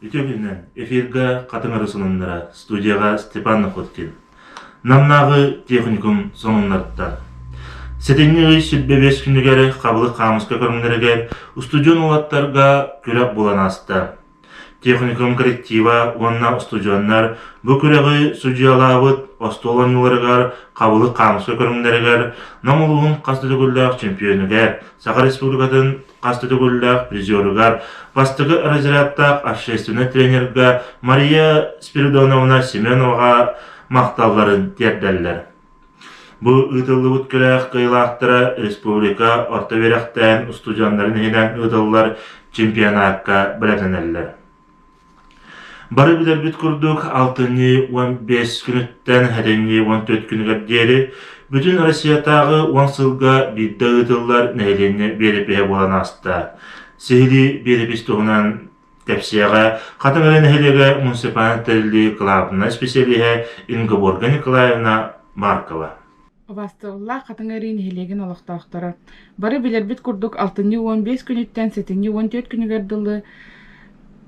Бүтөгүнен эфирге катыңары сонуннара студияга Степан Находкин. Намнагы техникум сонуннарттан. Сетеннеги сүрбебес күнүгері қабылы қамысқа көріңдерігер студион олаттарға күрәп болан аста. Техникум коллектива онна студионнар бұл күрәгі судиялабыт остоланыларығар қабылы қамысқа көріңдерігер намылуын қастыдығыллақ чемпионыгер, Саха Республикатын қастыдығыллақ призерыгар, бастығы разрядтақ общественный тренерға Мария Спиридоновна Семеновға мақталларын тердәлләр. Бұл ұтылы өткіләқ қиылақтыра республика орта верақтайын студионларын еден ұтылылар чемпионатқа білетінелер. Бары білер бүт күрдік 6-15 күніттен әденне 14 күнігер дері бүтін Россиятағы 10 сылға бидді ұтылылар нәйленне беріпе болан аста. Сехілі беріпес тұғынан тәпсияға қатыңырын әйелігі муниципален тәрілі клабына специалиға Ингеборга Николаевна Маркова. Обастылла қатыңырын әйелеген олықтақтары. Бары білер бүт күрдік 6-15 күніттен 7-14 күнігерділі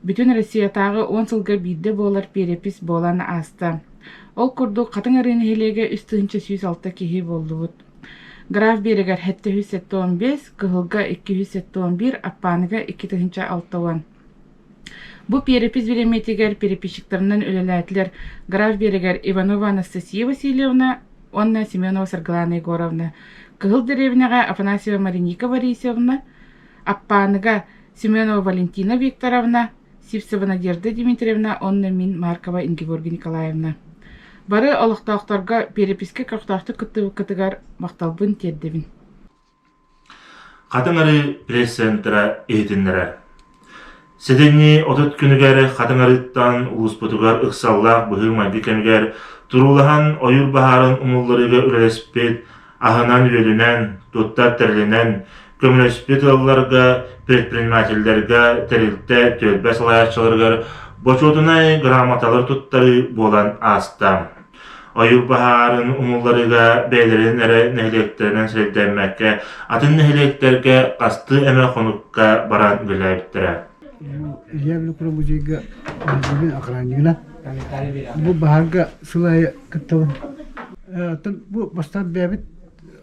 бүтін Россиятағы 10 сылға бидді болар перепис болан аста. Ол күрдік қатыңырын әйелегі үстігінші 106 кехи болды бұд. Граф берегер хәтті 115, кығылға 211, аппаныға 2-6. Бұл перепис береметегер переписчиктерінен өлеләтілер граф берегер Иванова Анастасия Васильевна, Онна Семенова Саргалана Егоровна, кығыл деревняға Афанасьева Мариника Борисовна, аппаныға Семенова Валентина Викторовна, Сивцева Надежда Дмитриевна, Онна Мин Маркова Ингеборга Николаевна. Бары олықтақтарға переписке қақтақты күттігар мақталбын тердебін. Қатыңары пресс-центра ейтінлері. Седенні отыт күнігері қатыңарыттан ұлыспытығар ұқсаллақ бұғы майғы кәмігер тұрулаған ойыр бағарын ұмылларыға үлелеспет, ағынан өлінен, тұттар тәрленен, көмілеспет оларға, предпринимательдерға, тәрілтті төлбәс алаятшыларғар, бочотынай грамоталар тұттары болан астам. Ойыр бағарын ұмылларыға бәйлерін әрі нәхілектерінен сәлдәмәкке, атын нәхілектерге қасты әмә қоныққа баран үләйіптірі. Илья музейга өзінің ақыранығына. Бұл бағарға сұлай күттіғын. Бұл бастан бәбіт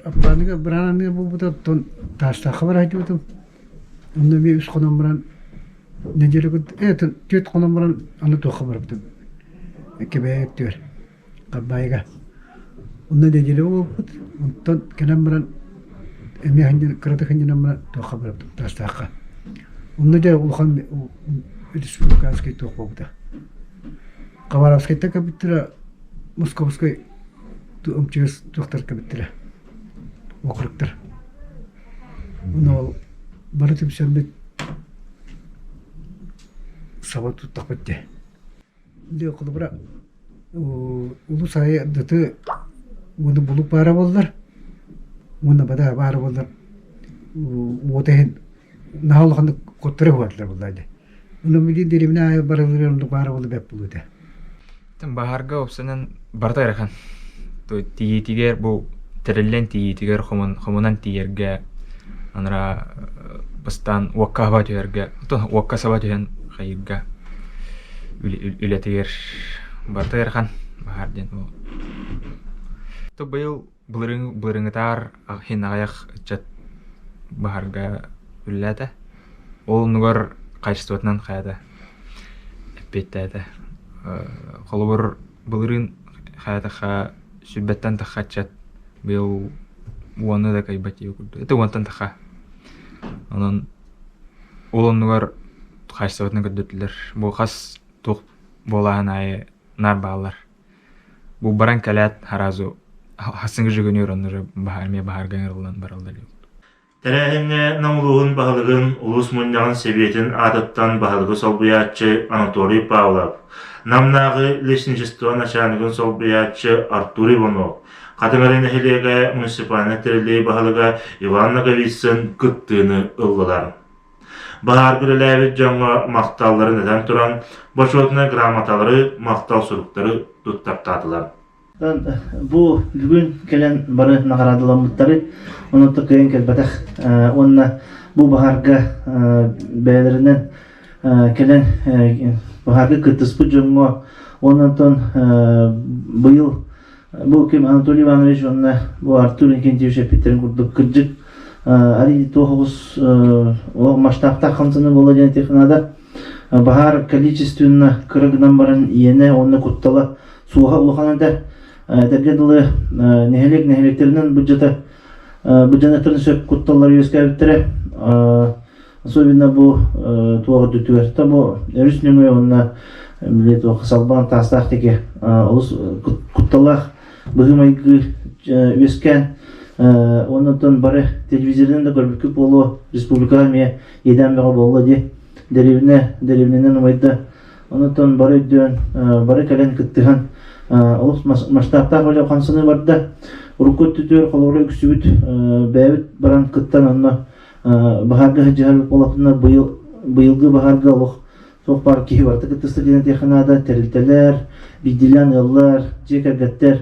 аппаныға бірананы бұл бұтын тастақы бар айтып өтім. Онда мен үш қонам бұран нәдері күтті. Төт қонам бұран аны тоқы бар бұтым. Кебәйек төр. Қаббайға. Онда нәдері бұл бұт. Онтан кәнем бұран әме қанден, қыраты қанден бұран тоқы бар бұтым. Тастақы. Онда да улхан республиканский тоқ болды. Қаваровскайта кабиттіра, Московской МЧС тоқтар кабиттіра. Оқырықтыр. Оны бары түпсенбет сабат тұттақ бітті. Де оқыды бұра, ұлы сайы дұты оны бұлып бары болдар. Оны бада бары болдар. Отайын нағалықанды көттірі қуатылар болдайды. Оны мүлін дереміне барылыр онды бары болы бәп болуды. Бахарға опсынан барта ерхан. Тиетігер бұл тірілен тиетігер қомынан тиерге аныра бастан уаққа ба түйерге, уаққа саба түйен қайырға үлетігер барта ерхан бахарден. Бұл бұлырыңытар хин ағаяқ жат бахарға үлләді. Ол нүгір қайшыстуатынан қаяды. Әппетті әді. Қолы бұлырын қаятыға сүббеттен таққа чат. Бұл уаны да қайбат еу күрді. Әті уантан таққа. Ол нүгір қайшыстуатынан күрдетілер. Бұл қас тұқ болағын айы нар бағалар. Бұл баран кәләт харазу. Хасыңғы жүгінер оныры бағарған ұрылан баралдар еу. Тәрәхіңе намылуын бағылығын ұлыс мұндағын себетін адыттан бағылығы солбиятчы Анатолий Павлов, намнағы лесничество начальнығын солбиятчы Артур Иванов, қатыңарын әхілеге муниципаліне тірілі бағылыға Иван Наговицын күттіні ұлғылар. Бағар күреләвет жаңға мақталары неден тұран, башотына грамоталары мақтал сұруқтары тұттаптатылар. Бу бүгүн келен бары наградыламыттары оны токейн келбетах онна бу бахарга бәйләреннән келен баһаргы кытыспы жоңго оннан быйыл бу ким Анатолий Иванович онна бу Артур Инкентьевич Питерин курдук кырдык ари тохус масштабта хамсыны боло деген технада баһар количественно кырыгынан баран иене онна куттала суга улаханада тергедылы нехелектеринен бюджеттарын сөп кутталар юскабиттере особенно бу туага дүтүгерта бу өрүснөңө онна билет салбан тастактеке олус кутталах быгымайгы өскән оннан бары телевизордан да көрбүкүп болу республикага ме еден бага болду ди деревненен умайда оннан бары дөөн бары кален кыттыган олус масштабта боло камсыны барда урукут түтөр колору үксүбүт бэбит баран кыттан онно баһарга жаһал болакына быйылгы баһарга олох sok parki vardı kıtıstı denen teknada terilteler, bildilen yollar, cekagətler,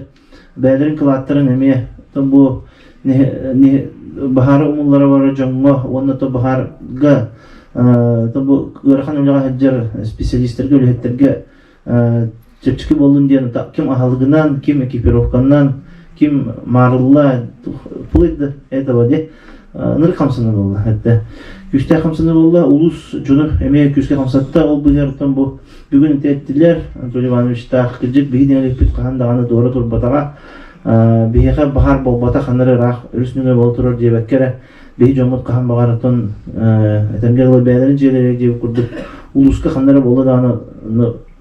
bəylərin kılatların emiye bu baharı umullara var jongo, onda to baharga bu ırxan olaga həcər spesialistlərə öləhetlərə çəpçiki bolun diyen kim ahalığından, kim ekipirovkandan, kim marılla pulıydı этого de nır kamsını oldu hatta. Küçte kamsını oldu ulus jonu emeğe küçke kamsatta ol bugün bu bugün tettiler Anatoliy Ivanoviç ta kıcık bir denelik bir kandanı doğru tur bataga bihe bahar bolbata kanları rah üstüne bolturur diye bekkere bir jomut kan bagaratan etemgel beylerin jeleri diye kurduk uluska kanları boldu da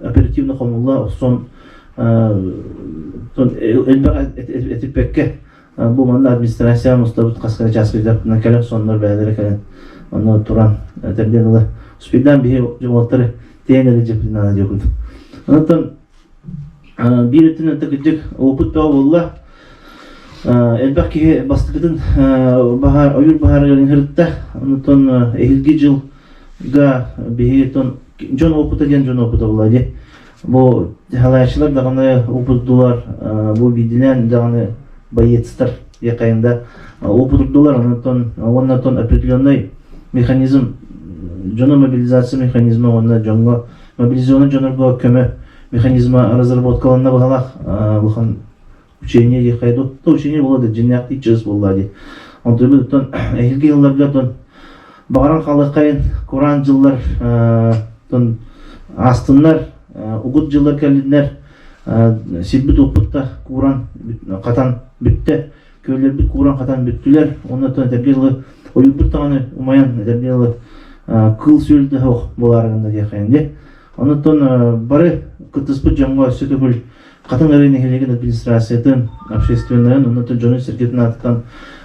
operativni komulla son elbette etipekke bu manda administrasiya mustabit kaskara çaskıda kelen sonlar beyleri kelen onu turan etemgel Uspilden bir cevapları değerli ceplinana diyordu. Ondan bir ütünün tıkıcık oput bağlı elbette bastıkın bahar oyur bahar gelin hırtta ondan ehilgi yılga bir ton John oputa diyen John oputa olaydı. Bu halayçılar da gana oputdular bu bildiğin de gana bayetstar yakayında oputdular ondan определенный mexanizm Жона мобилизация механизмы онда жонго мобилизационный жонорго көмө механизма разработкаланна багалак бухан учение дикайду то учение болду жинакты чыз болду онтон элги жылдарга тон багаран халыкайын Куран жылдар тон астындар угут жылдар келдилер силбит опутта Куран катан бүтте көйлөр бит Куран катан бүттүлөр онтон тергелы оюбут таганы умаян тергелы кыл сөйлді боларында дияқайынде. Онытон бары кытыспы жоңға сөтігіл қатын әріне келеген администрациятын, общественнайын, онытон жоны серкетін атыттан,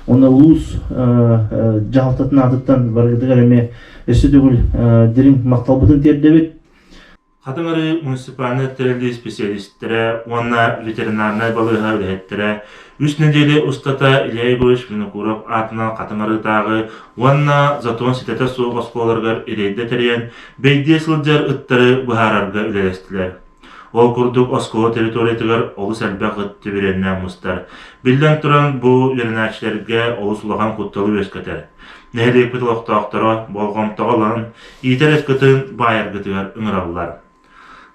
оны улус жағалтатын атыттан барғыдығар әме сөтігіл дерін мақталбытын тердебет. Қатыңары муниципалны тәрелді специалисттері, онна ветеринарнай балыға өлеттері, үш неделе ұстата Ильяевич Минокуров атынан қатыңары тағы, онна затон сететі соғ осколарғар ирейді тәрен, бейде сылджар ұттары бұхарарға үлелестілер. Ол күрдік оскол территориятығар олыс әлбәқ ұтты береннен мұстар. Білден тұран бұл верінәчілерге олыс ұлаған құтталы өскетер. Нәхелек бітіліқтақтары болғам тағалан, итер әскетін байыр ғытығар ұңыралылар.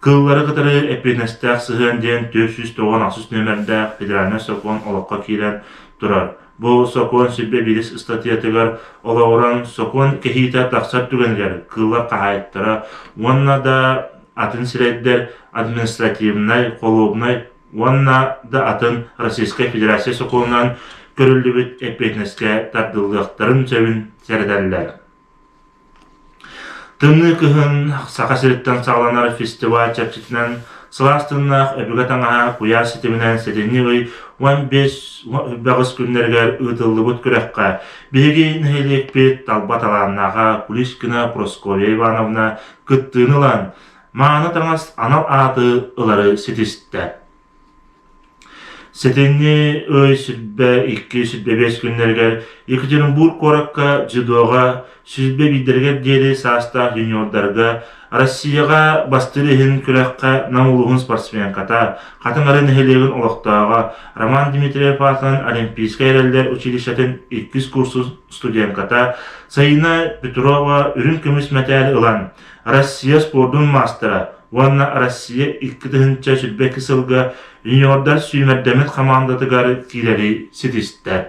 Кыллары кытары эпинестәк сыгын ден 490 нөмердә федеральный сокон олыққа кейлен тұрар. Бұл сокон сүббе билис статиятығар олауыран сокон кехита тақсар түгенлер кыллар қағайттары, онна да атын сирейдер административнай, қолуғнай, онна да атын Российская Федерация соконынан көрілді эпинестке тардылдықтарын сөбін сәрдәлілер. Тымны кыһын сақасырыттан сағланар фестиваль чәпчетінен сыластыннақ өбігі таңаға куяр сетімінен сетенігій 15 бағыз күннергер ұтылды бұт күрәққа беге нәйлек бет талбат аланнаға Кулишкина Просковия Ивановна күттіңілан мағаны таңас анал аты ұлары сетісті. Сетенне өй сүрбе 2-5 күннергер Екатеринбург коракка жидоға сүзбе бидергер деді саста юниордарға Россияға бастырыхын күрәққа намулуғын спортсмен ката, қатыңарын хелеген олықтаға Роман Дмитриев атынан Олимпийская әрелдер училищетін 200 курсу студент ката, Сайына Петрова үрін көміс мәтәлі ұлан, Россия спордың мастера, Уанна Россия 2-нче сүлбәк сылга юниордар сүймәрдәмет командаtıгары килери ситистер.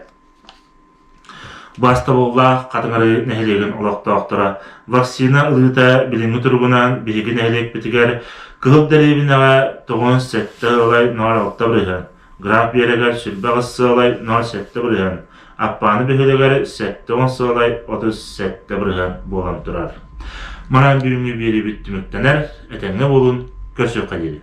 Баста болла катыңары нәһелеген олақтақтыра. Вакцина ылыта билими тургунан биһиги нәһелек битигер кыл дәребинага 9 сетте олай 0 октябрьгә. Граф берегер сүлбәк сылай 0 сетте биргән. Аппаны биһилегер сетте 10 сылай 30 сетте биргән булган турар. Мана бүгүнкү бери биттимектенер, этеңне болун, көрсөк кадери.